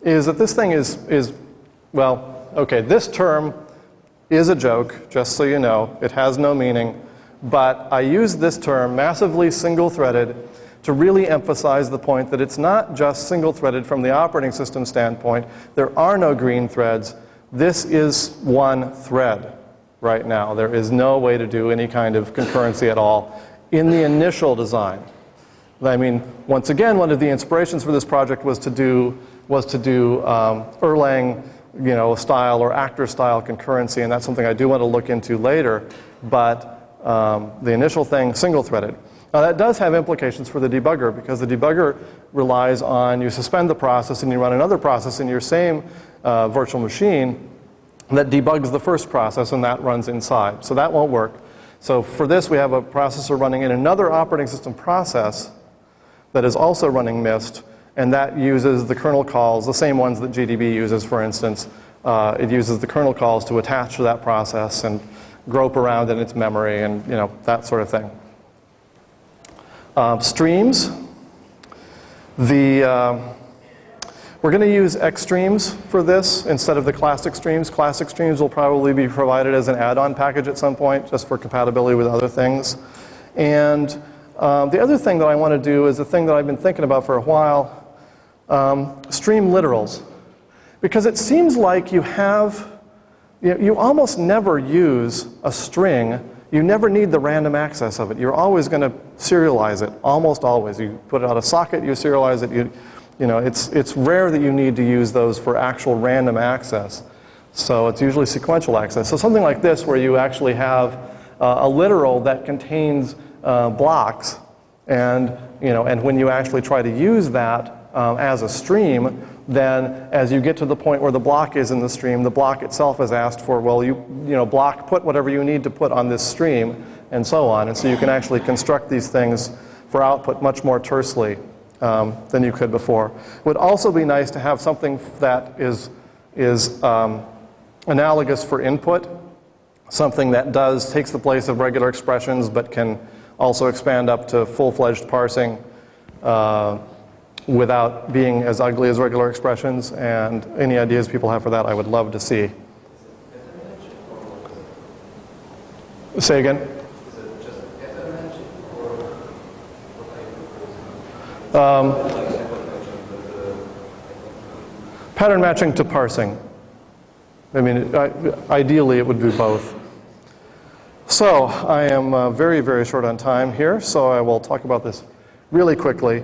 is that this thing is well, okay, this term is a joke, just so you know. It has no meaning. But I use this term, massively single-threaded, to really emphasize the point that it's not just single-threaded from the operating system standpoint. There are no green threads. This is one thread right now. There is no way to do any kind of concurrency at all in the initial design. I mean, once again, one of the inspirations for this project was to do Erlang, style or actor style concurrency, and that's something I do want to look into later. But the initial thing, single-threaded. Now that does have implications for the debugger, because the debugger relies on you suspend the process and you run another process in your same virtual machine that debugs the first process, and that runs inside. So that won't work. So for this, we have a processor running in another operating system process that is also running MIST, and that uses the kernel calls, the same ones that GDB uses, for instance. It uses the kernel calls to attach to that process and grope around in its memory and that sort of thing. Streams. We're going to use Xstreams for this instead of the classic streams. Classic streams will probably be provided as an add-on package at some point, just for compatibility with other things. And the other thing that I want to do is a thing that I've been thinking about for a while, stream literals. Because it seems like you almost never use a string. You never need the random access of it. You're always going to serialize it, almost always. You put it on a socket, you serialize it. It's rare that you need to use those for actual random access. So it's usually sequential access. So something like this, where you actually have a literal that contains blocks, and when you actually try to use that as a stream, then as you get to the point where the block is in the stream, the block itself is asked for, well, block, put whatever you need to put on this stream, and so on. And so you can actually construct these things for output much more tersely than you could before. It would also be nice to have something that is analogous for input, something that takes the place of regular expressions but can also expand up to full-fledged parsing without being as ugly as regular expressions. And any ideas people have for that, I would love to see. Say again? Is it just pattern matching or what type of Pattern matching to parsing. I mean, ideally it would be both. So I am very, very short on time here, so I will talk about this really quickly.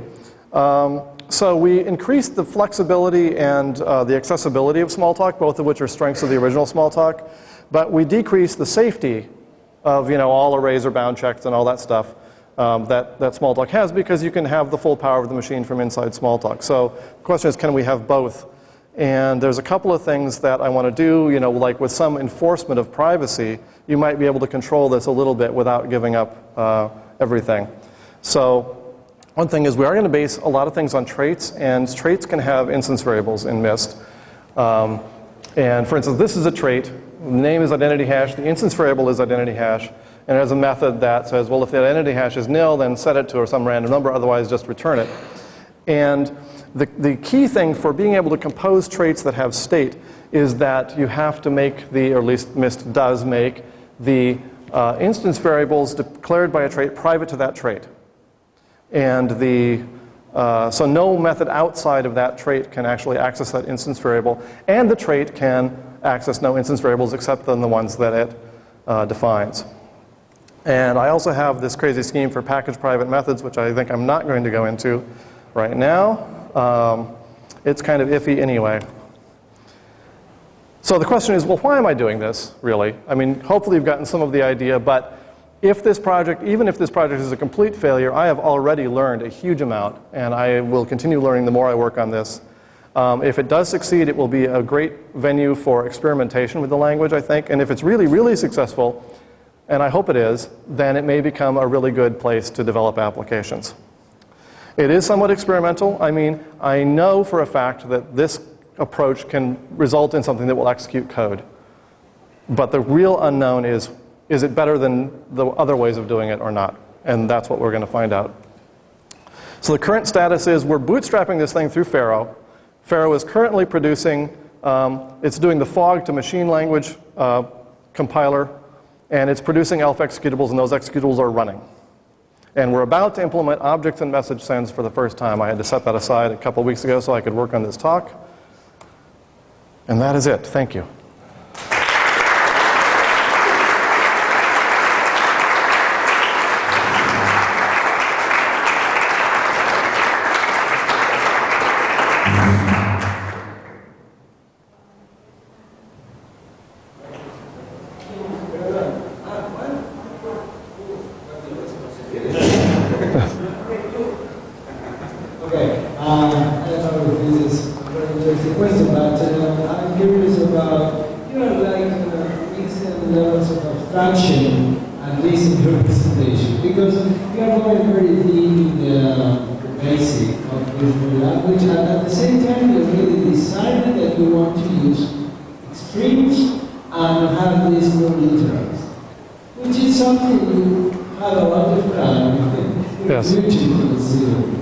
So we increased the flexibility and the accessibility of Smalltalk, both of which are strengths of the original Smalltalk, but we decreased the safety of all arrays or bound checks and all that stuff that Smalltalk has, because you can have the full power of the machine from inside Smalltalk. So the question is, can we have both? And there's a couple of things that I want to do, like with some enforcement of privacy, you might be able to control this a little bit without giving up everything. So one thing is we are going to base a lot of things on traits, and traits can have instance variables in MIST. And for instance, this is a trait. The name is identity hash. The instance variable is identity hash. And there's a method that says, well, if the identity hash is nil, then set it to some random number. Otherwise, just return it. And the key thing for being able to compose traits that have state is that you have to make or at least MIST does make, the instance variables declared by a trait private to that trait. And so no method outside of that trait can actually access that instance variable. And the trait can access no instance variables except the ones that it defines. And I also have this crazy scheme for package private methods, which I think I'm not going to go into right now. It's kind of iffy anyway. So the question is, well, why am I doing this, really? I mean, hopefully you've gotten some of the idea, but if this project, even if this project is a complete failure, I have already learned a huge amount, and I will continue learning the more I work on this. If it does succeed, it will be a great venue for experimentation with the language, I think. And if it's really, really successful, and I hope it is, then it may become a really good place to develop applications. It is somewhat experimental. I mean, I know for a fact that this approach can result in something that will execute code. But the real unknown is it better than the other ways of doing it or not? And that's what we're going to find out. So the current status is we're bootstrapping this thing through Pharo. Pharo is currently producing, it's doing the fog to machine language compiler, and it's producing ELF executables, and those executables are running. And we're about to implement objects and message sends for the first time. I had to set that aside a couple weeks ago so I could work on this talk. And that is it. Thank you.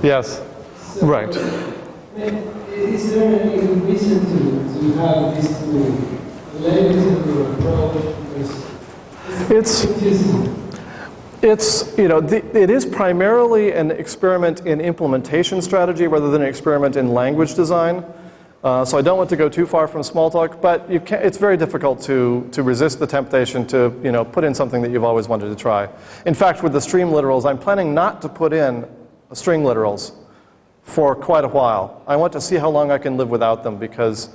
Yes. So, right. Is there any reason to have these two layers of your approach? It is primarily an experiment in implementation strategy rather than an experiment in language design. So I don't want to go too far from Smalltalk, but it's very difficult to resist the temptation to put in something that you've always wanted to try. In fact, with the stream literals, I'm planning not to put in string literals for quite a while. I want to see how long I can live without them, because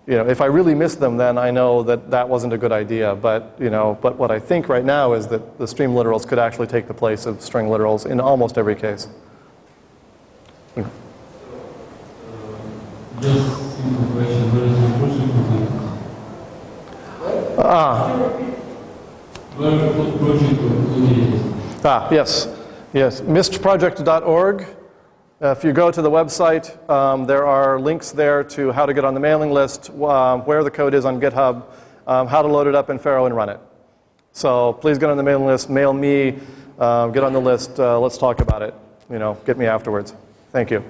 if I really miss them, then I know that wasn't a good idea. But what I think right now is that the stream literals could actually take the place of string literals in almost every case. Just simple question, where is the project located? Yes. Yes, mistproject.org. If you go to the website, there are links there to how to get on the mailing list, where the code is on GitHub, how to load it up in Pharo and run it. So please get on the mailing list, mail me, get on the list, let's talk about it. Get me afterwards. Thank you.